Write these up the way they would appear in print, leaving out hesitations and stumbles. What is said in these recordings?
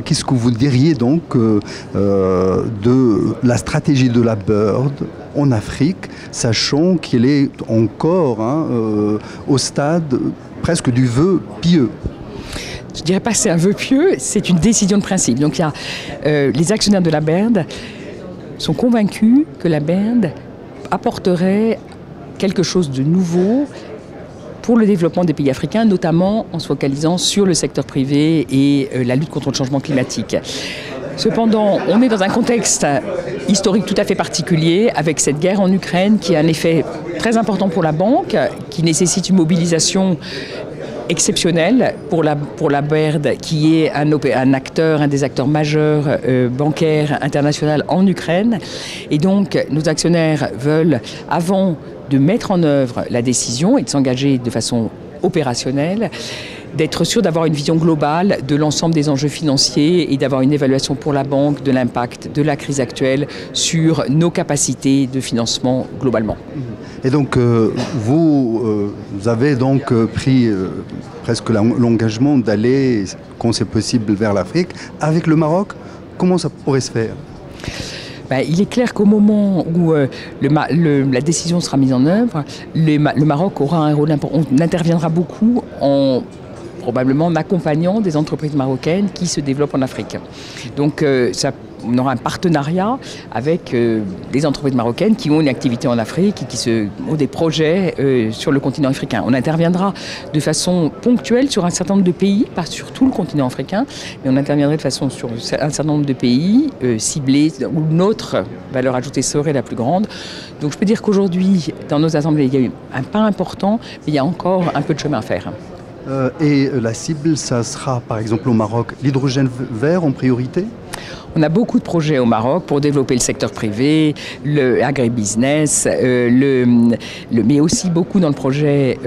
Qu'est-ce que vous diriez donc de la stratégie de la BIRD en Afrique, sachant qu'il est encore au stade presque du vœu pieux? Je ne dirais pas que c'est un vœu pieux, c'est une décision de principe. Donc il y a, les actionnaires de la BIRD sont convaincus que la BIRD apporterait quelque chose de nouveau pour le développement des pays africains, notamment en se focalisant sur le secteur privé et la lutte contre le changement climatique. Cependant, on est dans un contexte historique tout à fait particulier, avec cette guerre en Ukraine qui a un effet très important pour la banque, qui nécessite une mobilisation exceptionnelle pour la BIRD, qui est un des acteurs majeurs bancaires internationaux en Ukraine. Et donc, nos actionnaires veulent, avant de mettre en œuvre la décision et de s'engager de façon opérationnelle, d'être sûr d'avoir une vision globale de l'ensemble des enjeux financiers et d'avoir une évaluation pour la banque de l'impact de la crise actuelle sur nos capacités de financement globalement. Et donc, vous avez donc pris presque l'engagement d'aller, quand c'est possible, vers l'Afrique. Avec le Maroc, comment ça pourrait se faire ? Il est clair qu'au moment où la décision sera mise en œuvre, le Maroc aura un rôle important. On interviendra beaucoup probablement en accompagnant des entreprises marocaines qui se développent en Afrique. Donc on aura un partenariat avec des entreprises marocaines qui ont une activité en Afrique et qui ont des projets sur le continent africain. On interviendra de façon ponctuelle sur un certain nombre de pays, pas sur tout le continent africain, mais on interviendrait de façon sur un certain nombre de pays ciblés où notre valeur ajoutée serait la plus grande. Donc je peux dire qu'aujourd'hui, dans nos assemblées, il y a eu un pas important, mais il y a encore un peu de chemin à faire. Et la cible, ça sera par exemple au Maroc, l'hydrogène vert en priorité ? On a beaucoup de projets au Maroc pour développer le secteur privé, le agribusiness, mais aussi beaucoup dans le projet,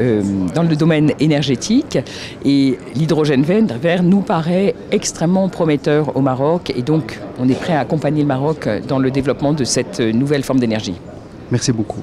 dans le domaine énergétique. Et l'hydrogène vert nous paraît extrêmement prometteur au Maroc. Et donc, on est prêt à accompagner le Maroc dans le développement de cette nouvelle forme d'énergie. Merci beaucoup.